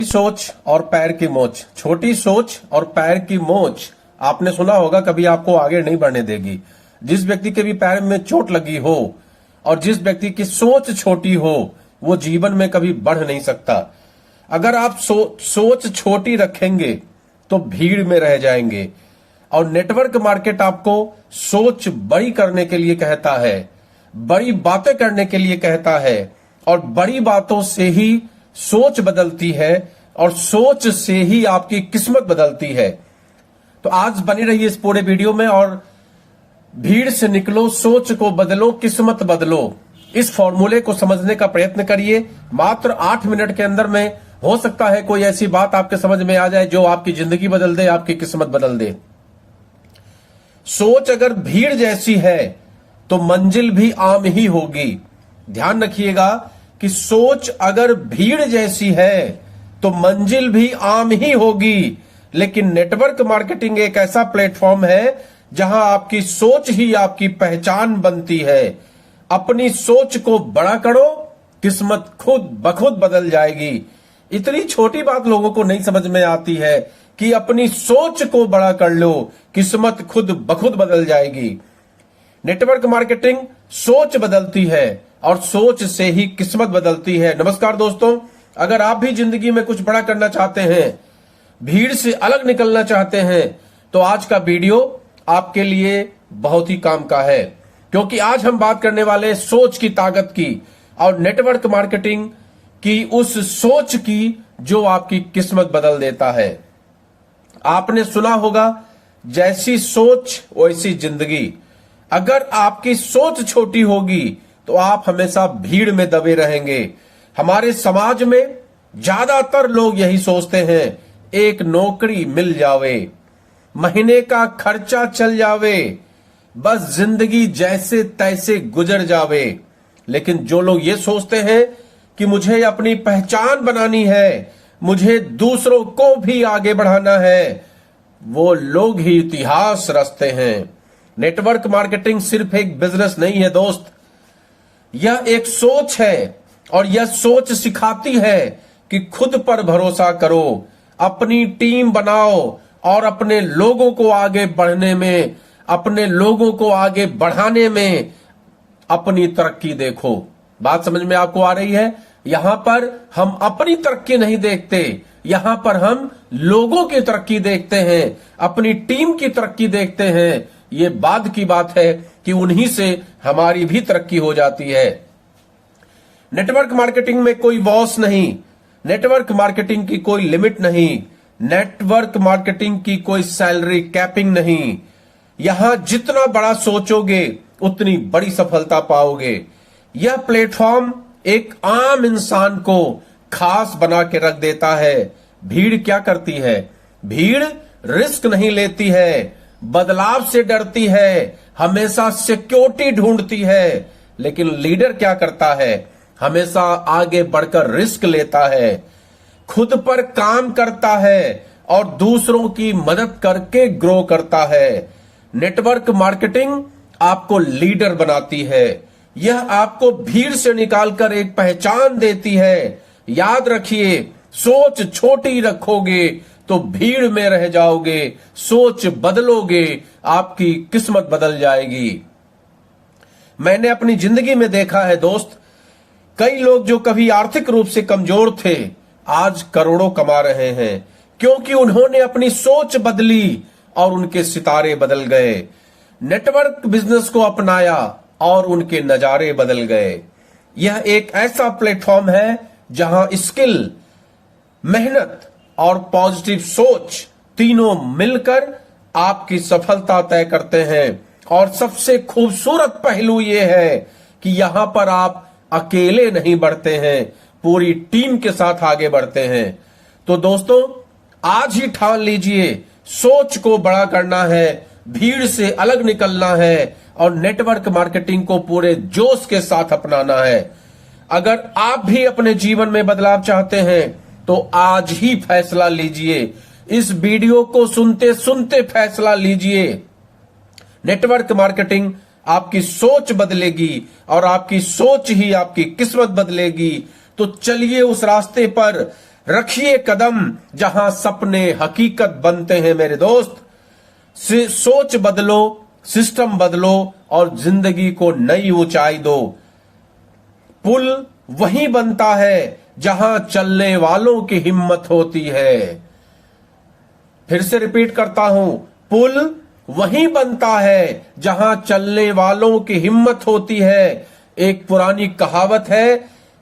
सोच और पैर की मोच, छोटी सोच और पैर की मोच आपने सुना होगा, कभी आपको आगे नहीं बढ़ने देगी। जिस व्यक्ति के भी पैर में चोट लगी हो और जिस व्यक्ति की सोच छोटी हो वो जीवन में कभी बढ़ नहीं सकता। अगर आप सोच छोटी रखेंगे तो भीड़ में रह जाएंगे। और नेटवर्क मार्केट आपको सोच बड़ी करने के लिए कहता है, बड़ी बातें करने के लिए कहता है, और बड़ी बातों से ही सोच बदलती है और सोच से ही आपकी किस्मत बदलती है। तो आज बनी रहिए इस पूरे वीडियो में और भीड़ से निकलो, सोच को बदलो, किस्मत बदलो। इस फॉर्मूले को समझने का प्रयत्न करिए। मात्र 8 मिनट के अंदर में हो सकता है कोई ऐसी बात आपके समझ में आ जाए जो आपकी जिंदगी बदल दे, आपकी किस्मत बदल दे। सोच अगर भीड़ जैसी है तो मंजिल भी आम ही होगी। ध्यान रखिएगा कि सोच अगर भीड़ जैसी है तो मंजिल भी आम ही होगी। लेकिन नेटवर्क मार्केटिंग एक ऐसा प्लेटफॉर्म है जहां आपकी सोच ही आपकी पहचान बनती है। अपनी सोच को बड़ा करो, किस्मत खुद बखुद बदल जाएगी। इतनी छोटी बात लोगों को नहीं समझ में आती है कि अपनी सोच को बड़ा कर लो, किस्मत खुद बखुद बदल जाएगी। नेटवर्क मार्केटिंग सोच बदलती है और सोच से ही किस्मत बदलती है। नमस्कार दोस्तों, अगर आप भी जिंदगी में कुछ बड़ा करना चाहते हैं, भीड़ से अलग निकलना चाहते हैं, तो आज का वीडियो आपके लिए बहुत ही काम का है। क्योंकि आज हम बात करने वाले सोच की ताकत की और नेटवर्क मार्केटिंग की उस सोच की जो आपकी किस्मत बदल देता है। आपने सुना होगा, जैसी सोच वैसी जिंदगी। अगर आपकी सोच छोटी होगी तो आप हमेशा भीड़ में दबे रहेंगे। हमारे समाज में ज्यादातर लोग यही सोचते हैं, एक नौकरी मिल जावे, महीने का खर्चा चल जावे, बस जिंदगी जैसे तैसे गुजर जावे। लेकिन जो लोग ये सोचते हैं कि मुझे अपनी पहचान बनानी है, मुझे दूसरों को भी आगे बढ़ाना है, वो लोग ही इतिहास रचते हैं। नेटवर्क मार्केटिंग सिर्फ एक बिजनेस नहीं है दोस्त, यह एक सोच है। और यह सोच सिखाती है कि खुद पर भरोसा करो, अपनी टीम बनाओ और अपने लोगों को आगे बढ़ने में, अपने लोगों को आगे बढ़ाने में अपनी तरक्की देखो। बात समझ में आपको आ रही है? यहां पर हम अपनी तरक्की नहीं देखते, यहां पर हम लोगों की तरक्की देखते हैं, अपनी टीम की तरक्की देखते हैं। ये बाद की बात है कि उन्हीं से हमारी भी तरक्की हो जाती है। नेटवर्क मार्केटिंग में कोई बॉस नहीं, नेटवर्क मार्केटिंग की कोई लिमिट नहीं, नेटवर्क मार्केटिंग की कोई सैलरी कैपिंग नहीं। यहां जितना बड़ा सोचोगे उतनी बड़ी सफलता पाओगे। यह प्लेटफॉर्म एक आम इंसान को खास बना के रख देता है। भीड़ क्या करती है? भीड़ रिस्क नहीं लेती है, बदलाव से डरती है, हमेशा सिक्योरिटी ढूंढती है। लेकिन लीडर क्या करता है? हमेशा आगे बढ़कर रिस्क लेता है, खुद पर काम करता है और दूसरों की मदद करके ग्रो करता है। नेटवर्क मार्केटिंग आपको लीडर बनाती है, यह आपको भीड़ से निकालकर एक पहचान देती है। याद रखिए, सोच छोटी रखोगे तो भीड़ में रह जाओगे, सोच बदलोगे आपकी किस्मत बदल जाएगी। मैंने अपनी जिंदगी में देखा है दोस्त, कई लोग जो कभी आर्थिक रूप से कमजोर थे आज करोड़ों कमा रहे हैं, क्योंकि उन्होंने अपनी सोच बदली और उनके सितारे बदल गए। नेटवर्क बिजनेस को अपनाया और उनके नजारे बदल गए। यह एक ऐसा प्लेटफॉर्म है जहां स्किल, मेहनत और पॉजिटिव सोच तीनों मिलकर आपकी सफलता तय करते हैं। और सबसे खूबसूरत पहलू यह है कि यहां पर आप अकेले नहीं बढ़ते हैं, पूरी टीम के साथ आगे बढ़ते हैं। तो दोस्तों, आज ही ठान लीजिए, सोच को बड़ा करना है, भीड़ से अलग निकलना है और नेटवर्क मार्केटिंग को पूरे जोश के साथ अपनाना है। अगर आप भी अपने जीवन में बदलाव चाहते हैं तो आज ही फैसला लीजिए। इस वीडियो को सुनते सुनते फैसला लीजिए। नेटवर्क मार्केटिंग आपकी सोच बदलेगी और आपकी सोच ही आपकी किस्मत बदलेगी। तो चलिए उस रास्ते पर रखिए कदम जहां सपने हकीकत बनते हैं मेरे दोस्त। सोच बदलो, सिस्टम बदलो और जिंदगी को नई ऊंचाई दो। पुल वहीं बनता है जहां चलने वालों की हिम्मत होती है। फिर से रिपीट करता हूं, पुल वहीं बनता है जहां चलने वालों की हिम्मत होती है। एक पुरानी कहावत है,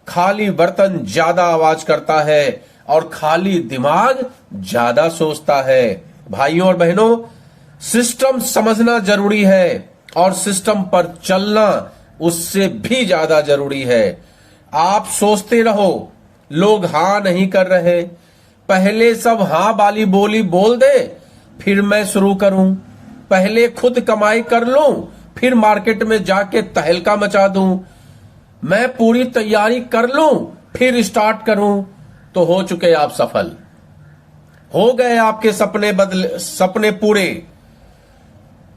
खाली बर्तन ज्यादा आवाज करता है और खाली दिमाग ज्यादा सोचता है। भाइयों और बहनों, सिस्टम समझना जरूरी है और सिस्टम पर चलना उससे भी ज्यादा जरूरी है। आप सोचते रहो, लोग हां नहीं कर रहे, पहले सब हां वाली बोली बोल दे फिर मैं शुरू करूं। पहले खुद कमाई कर लूं फिर मार्केट में जाके तहलका मचा दूं। मैं पूरी तैयारी कर लूं फिर स्टार्ट करूं, तो हो चुके आप सफल। हो गए आपके सपने पूरे।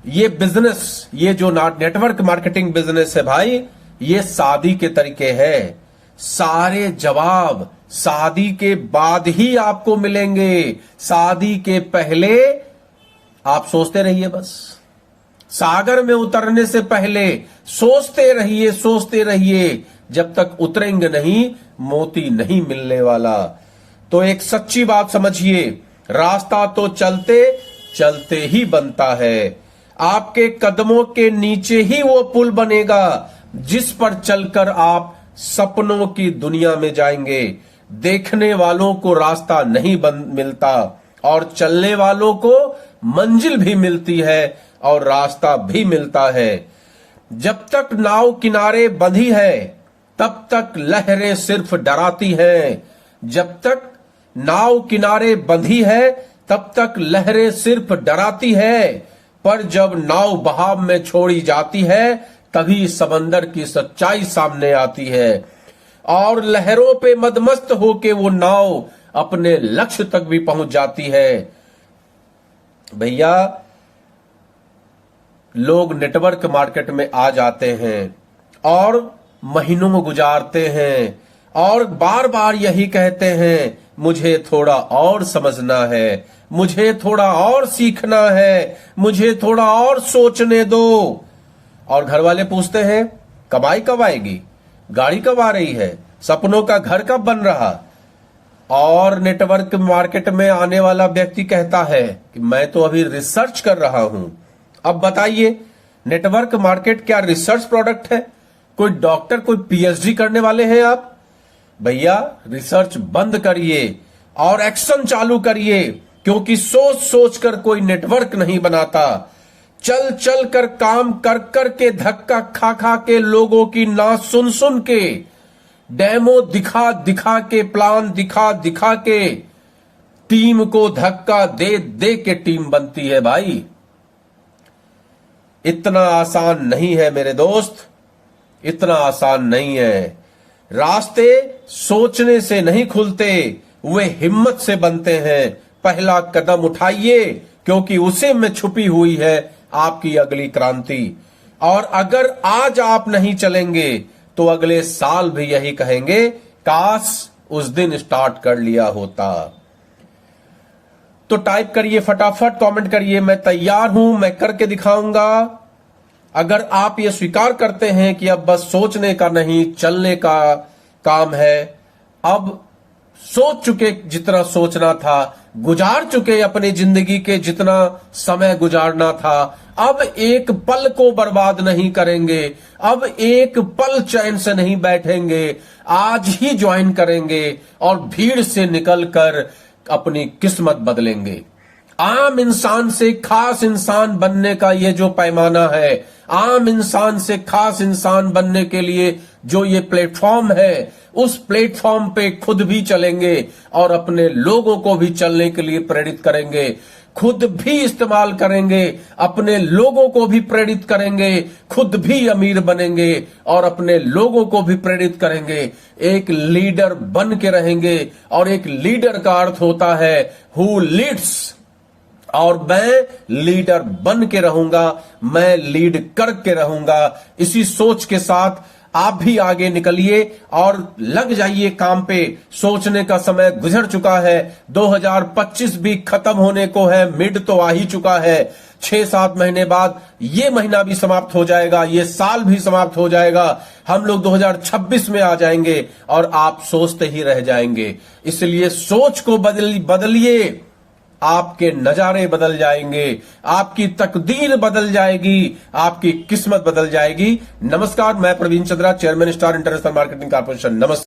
ये बिजनेस, ये जो नेटवर्क मार्केटिंग बिजनेस है भाई, ये शादी के तरीके है। सारे जवाब शादी के बाद ही आपको मिलेंगे। शादी के पहले आप सोचते रहिए, बस सागर में उतरने से पहले सोचते रहिए। जब तक उतरेंगे नहीं, मोती नहीं मिलने वाला। तो एक सच्ची बात समझिए, रास्ता तो चलते चलते ही बनता है। आपके कदमों के नीचे ही वो पुल बनेगा जिस पर चलकर आप सपनों की दुनिया में जाएंगे। देखने वालों को रास्ता नहीं मिलता और चलने वालों को मंजिल भी मिलती है और रास्ता भी मिलता है। जब तक नाव किनारे बंधी है तब तक लहरें सिर्फ डराती हैं। जब तक नाव किनारे बंधी है तब तक लहरें सिर्फ डराती है, पर जब नाव बहाव में छोड़ी जाती है तभी समंदर की सच्चाई सामने आती है और लहरों पे मदमस्त होके वो नाव अपने लक्ष्य तक भी पहुंच जाती है। भैया, लोग नेटवर्क मार्केट में आ जाते हैं और महीनों गुजारते हैं और बार बार यही कहते हैं, मुझे थोड़ा और समझना है, मुझे थोड़ा और सीखना है, मुझे थोड़ा और सोचने दो। और घर वाले पूछते हैं, कमाई कब आएगी, गाड़ी कब आ रही है, सपनों का घर कब बन रहा। और नेटवर्क मार्केट में आने वाला व्यक्ति कहता है कि मैं तो अभी रिसर्च कर रहा हूं। अब बताइए, नेटवर्क मार्केट क्या रिसर्च प्रोडक्ट है? कोई डॉक्टर, कोई पीएचडी करने वाले हैं आप? भैया, रिसर्च बंद करिए और एक्शन चालू करिए, क्योंकि सोच सोच कर कोई नेटवर्क नहीं बनाता। चल चल कर, काम कर कर के, धक्का खा खा के, लोगों की ना सुन सुन के, डेमो दिखा दिखा के, प्लान दिखा दिखा के, टीम को धक्का दे दे के टीम बनती है भाई। इतना आसान नहीं है मेरे दोस्त, इतना आसान नहीं है। रास्ते सोचने से नहीं खुलते, वे हिम्मत से बनते हैं। पहला कदम उठाइए, क्योंकि उसी में छुपी हुई है आपकी अगली क्रांति। और अगर आज आप नहीं चलेंगे तो अगले साल भी यही कहेंगे, काश उस दिन स्टार्ट कर लिया होता। तो टाइप करिए, फटाफट कमेंट करिए, मैं तैयार हूं, मैं करके दिखाऊंगा। अगर आप ये स्वीकार करते हैं कि अब बस सोचने का नहीं, चलने का काम है, अब सोच चुके जितना सोचना था, गुजार चुके अपनी जिंदगी के जितना समय गुजारना था, अब एक पल को बर्बाद नहीं करेंगे, अब एक पल चैन से नहीं बैठेंगे, आज ही ज्वाइन करेंगे और भीड़ से निकलकर अपनी किस्मत बदलेंगे। आम इंसान से खास इंसान बनने का ये जो पैमाना है, आम इंसान से खास इंसान बनने के लिए जो ये प्लेटफॉर्म है, उस प्लेटफॉर्म पे खुद भी चलेंगे और अपने लोगों को भी चलने के लिए प्रेरित करेंगे, खुद भी इस्तेमाल करेंगे, अपने लोगों को भी प्रेरित करेंगे, खुद भी अमीर बनेंगे और अपने लोगों को भी प्रेरित करेंगे। एक लीडर बन के रहेंगे और एक लीडर का अर्थ होता है हु लीड्स, और मैं लीडर बन के रहूंगा, मैं लीड करके रहूंगा। इसी सोच के साथ आप भी आगे निकलिए और लग जाइए काम पे। सोचने का समय गुजर चुका है। 2025 भी खत्म होने को है, मिड तो आ ही चुका है। 6-7 महीने बाद ये महीना भी समाप्त हो जाएगा, ये साल भी समाप्त हो जाएगा। हम लोग 2026 में आ जाएंगे और आप सोचते ही रह जाएंगे। इसलिए सोच को बदलिए, आपके नजारे बदल जाएंगे, आपकी तकदीर बदल जाएगी, आपकी किस्मत बदल जाएगी। नमस्कार, मैं Praveen Chandra, chairman star international marketing corporation. नमस्कार।